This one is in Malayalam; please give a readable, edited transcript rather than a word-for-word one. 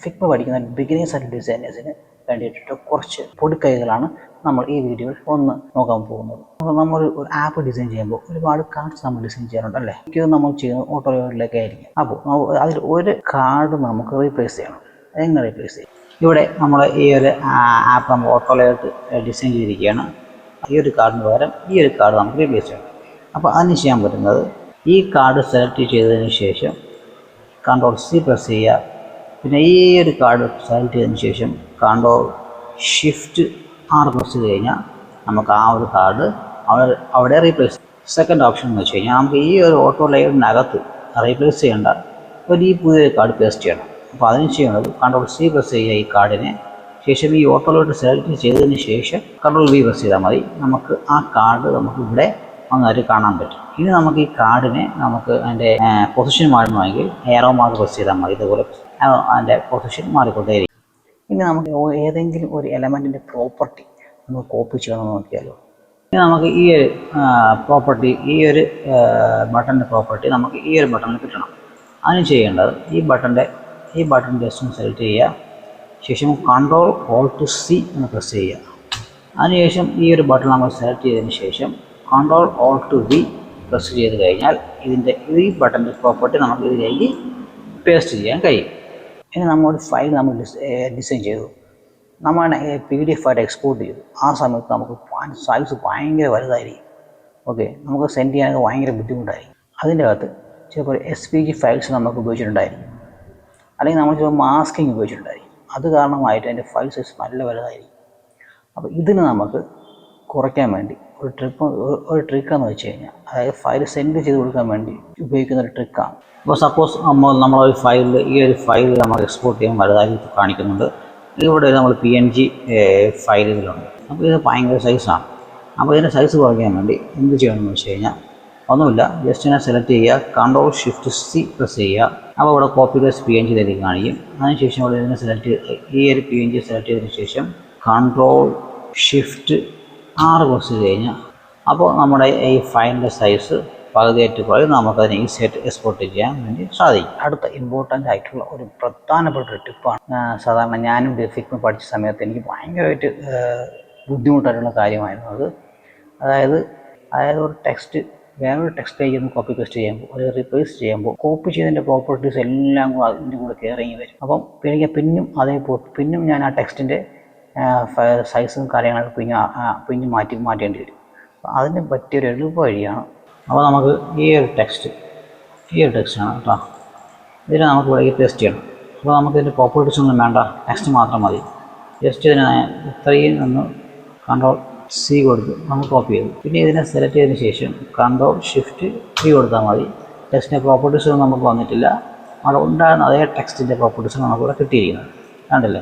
ഫിഗ്മ പഠിക്കുന്ന ബിഗിനേഴ്സ് ആൻഡ് ഡിസൈനേഴ്സിന് വേണ്ടിയിട്ട് കുറച്ച് പൊടിക്കൈകളാണ് നമ്മൾ ഈ വീഡിയോയിൽ ഒന്ന് നോക്കാൻ പോകുന്നത്. അപ്പോൾ നമ്മൾ ഒരു ആപ്പ് ഡിസൈൻ ചെയ്യുമ്പോൾ ഒരുപാട് കാർഡ്സ് നമ്മൾ ഡിസൈൻ ചെയ്യാറുണ്ട് അല്ലേ? മിക്കതും നമ്മൾ ചെയ്യുന്നത് ഓട്ടോയിലൊക്കെ ആയിരിക്കും. അപ്പോൾ അതിൽ ഒരു കാർഡ് നമുക്ക് റീപ്ലേസ് ചെയ്യണം. എങ്ങനെ റീപ്ലേസ് ചെയ്യും? ഇവിടെ നമ്മൾ ഈ ഒരു ആപ്പ് നമ്മൾ ഓട്ടോയിലായിട്ട് ഡിസൈൻ ചെയ്തിരിക്കുകയാണ്. ഈ ഒരു കാർഡിന് പകരം ഈ ഒരു കാർഡ് നമുക്ക് റീപ്ലേസ് ചെയ്യണം. അപ്പോൾ അതിന് ചെയ്യാൻ പറ്റുന്നത് ഈ കാർഡ് സെലക്ട് ചെയ്തതിന് ശേഷം Ctrl+C പ്രസ് ചെയ്യുക. പിന്നെ ഈ ഒരു കാർഡ് സെലക്ട് ചെയ്തതിന് ശേഷം Ctrl+Shift+R പ്രസ് ചെയ്ത് കഴിഞ്ഞാൽ നമുക്ക് ആ ഒരു കാർഡ് അവിടെ റീപ്ലേസ്. സെക്കൻഡ് ഓപ്ഷൻ എന്ന് വെച്ച് കഴിഞ്ഞാൽ നമുക്ക് ഈ ഒരു ഓട്ടോ ലെയറിനകത്ത് റീപ്ലേസ് ചെയ്യേണ്ട ഈ പുതിയൊരു കാർഡ് പേസ്റ്റ് ചെയ്യണം. അപ്പോൾ അതിന് ചെയ്യുന്നത് Ctrl+C പ്രസ് ചെയ്യുക ഈ കാർഡിനെ. ശേഷം ഈ ഓട്ടോയിലോട്ട് സെലക്ട് ചെയ്തതിന് ശേഷം Ctrl+V പ്രസ് ചെയ്താൽ മതി. നമുക്ക് ആ കാർഡ് നമുക്ക് ഇവിടെ നന്നായിട്ട് കാണാൻ പറ്റും. ഇനി നമുക്ക് ഈ കാർഡിനെ നമുക്ക് അതിൻ്റെ പൊസിഷൻ മാറണമെങ്കിൽ എയറോ മാർക്ക് പ്രസ് ചെയ്താൽ മതി. ഇതുപോലെ അതിൻ്റെ പൊസിഷൻ മാറിക്കൊണ്ടേയിരിക്കും. ഇനി നമുക്ക് ഏതെങ്കിലും ഒരു എലമെൻറ്റിൻ്റെ പ്രോപ്പർട്ടി നമുക്ക് കോപ്പി ചെയ്യണമെന്ന് നോക്കിയാലോ. ഇനി നമുക്ക് ഈ ഒരു പ്രോപ്പർട്ടി, ഈ ഒരു ബട്ടൻ്റെ പ്രോപ്പർട്ടി നമുക്ക് ഈ ഒരു ബട്ടണിൽ കിട്ടണം. അതിന് ചെയ്യേണ്ടത് ഈ ബട്ടൺ ജസ്റ്റ് ഒന്ന് സെലക്ട് ചെയ്യുക. ശേഷം Ctrl+Alt+C എന്ന് പ്രസ് ചെയ്യുക. അതിനുശേഷം ഈ ഒരു ബട്ടൺ നമ്മൾ സെലക്ട് ചെയ്തതിന് ശേഷം Ctrl+Alt+V പ്രസ് ചെയ്ത് കഴിഞ്ഞാൽ ഈ ബട്ടൻ്റെ പ്രോപ്പർട്ടി നമുക്ക് ഇതിലേക്ക് പേസ്റ്റ് ചെയ്യാൻ കഴിയും. ഇനി നമ്മളൊരു ഫയൽ നമ്മൾ ഡിസൈൻ ചെയ്തു, നമ്മൾ PDF ആയിട്ട് എക്സ്പോർട്ട് ചെയ്തു. ആ സമയത്ത് നമുക്ക് സൈസ് ഭയങ്കര വലുതായിരിക്കും. ഓക്കെ, നമുക്ക് സെൻഡ് ചെയ്യാനൊക്കെ ഭയങ്കര ബുദ്ധിമുട്ടായിരിക്കും. അതിൻ്റെ അകത്ത് ചിലപ്പോൾ SVG ഫയൽസ് നമുക്ക് ഉപയോഗിച്ചിട്ടുണ്ടായിരിക്കും, അല്ലെങ്കിൽ നമ്മൾ ചിലപ്പോൾ മാസ്കിങ് ഉപയോഗിച്ചിട്ടുണ്ടായിരിക്കും. അത് കാരണമായിട്ട് അതിൻ്റെ ഫയൽ സൈസ് നല്ല വലുതായിരിക്കും. അപ്പോൾ ഇതിന് നമുക്ക് കുറയ്ക്കാൻ വേണ്ടി ഒരു ട്രിക്കാന്ന് വെച്ച് കഴിഞ്ഞാൽ, അതായത് ഫയൽ സെൻഡ് ചെയ്ത് കൊടുക്കാൻ വേണ്ടി ഉപയോഗിക്കുന്ന ഒരു ട്രിക്കാണ്. അപ്പോൾ സപ്പോസ് നമ്മളൊരു ഫയലിൽ ഈ ഒരു ഫയൽ നമ്മൾ എക്സ്പോർട്ട് ചെയ്യാൻ വലുതായി കാണിക്കുന്നുണ്ട്. ഇവിടെ നമ്മൾ PNG ഫയലുകളുണ്ട്. അപ്പോൾ ഇത് ഭയങ്കര സൈസാണ്. അപ്പോൾ ഇതിൻ്റെ സൈസ് കുറയ്ക്കാൻ വേണ്ടി എന്ത് ചെയ്യണമെന്ന് വെച്ച് കഴിഞ്ഞാൽ ഒന്നുമില്ല, ജസ്റ്റ് ഞാൻ സെലക്ട് ചെയ്യുക, Ctrl+Shift+C പ്രസ് ചെയ്യുക. അപ്പോൾ ഇവിടെ കോപ്പി പേസ്റ്റ് PNG ഇതിലേക്ക് കാണിക്കും. അതിനുശേഷം ഇവിടെ ഇതിനെ ഈ ഒരു PNG സെലക്ട് ചെയ്തതിന് ശേഷം Ctrl+Shift+R പ്രസ് ചെയ്ത് കഴിഞ്ഞാൽ അപ്പോൾ നമ്മുടെ ഈ ഫയലിൻ്റെ സൈസ് പകുതിയായിട്ട് കുറയും. നമുക്കതിനെ ഈസിയായിട്ട് എക്സ്പോർട്ട് ചെയ്യാൻ വേണ്ടി സാധിക്കും. അടുത്ത ഇമ്പോർട്ടൻ്റ് ആയിട്ടുള്ള ഒരു പ്രധാനപ്പെട്ട ഒരു ടിപ്പാണ്. സാധാരണ ഞാനും ഫിഗ്മ പഠിച്ച സമയത്ത് എനിക്ക് ഭയങ്കരമായിട്ട് ബുദ്ധിമുട്ടായിട്ടുള്ള കാര്യമായിരുന്നു അത്. അതായത് ഒരു ടെക്സ്റ്റ് വേറൊരു ടെക്സ്റ്റിലേക്ക് ഒന്ന് കോപ്പി പേസ്റ്റ് ചെയ്യുമ്പോൾ, ഒരു റീപ്ലേസ് ചെയ്യുമ്പോൾ കോപ്പി ചെയ്തതിൻ്റെ പ്രോപ്പർട്ടീസ് എല്ലാം കൂടെ അതിൻ്റെ കൂടെ കയറിങ്ങി വരും. അപ്പം പിന്നും ഞാൻ ആ ടെക്സ്റ്റിൻ്റെ സൈസും കാര്യങ്ങളൊക്കെ പിന്നും മാറ്റേണ്ടി വരും. അപ്പോൾ അതിന് പറ്റിയൊരു എളുപ്പ വഴിയാണ്. അപ്പോൾ നമുക്ക് ഈ ഒരു ടെക്സ്റ്റാണ് കേട്ടോ, ഇതിനെ നമുക്ക് ഇവിടെ പേസ്റ്റ് ചെയ്യണം. അപ്പോൾ നമുക്ക് ഇതിൻ്റെ പ്രോപ്പർട്ടീസ് ഒന്നും വേണ്ട, ടെക്സ്റ്റ് മാത്രം മതി. ജസ്റ്റ് ഇതിനെ ഇത്രയും ഒന്ന് Ctrl+C കൊടുത്ത് നമുക്ക് കോപ്പി ചെയ്തു. പിന്നെ ഇതിനെ സെലക്ട് ചെയ്തതിന് ശേഷം Ctrl+Shift+V കൊടുത്താൽ മതി. ടെക്സ്റ്റിൻ്റെ പ്രോപ്പർട്ടീസൊന്നും നമുക്ക് വന്നിട്ടില്ല, അവിടെ ഉണ്ടാകുന്ന അതേ ടെക്സ്റ്റിൻ്റെ പ്രോപ്പർട്ടീസാണ് നമുക്കിവിടെ കിട്ടിയിരിക്കുന്നത്. കണ്ടില്ലേ?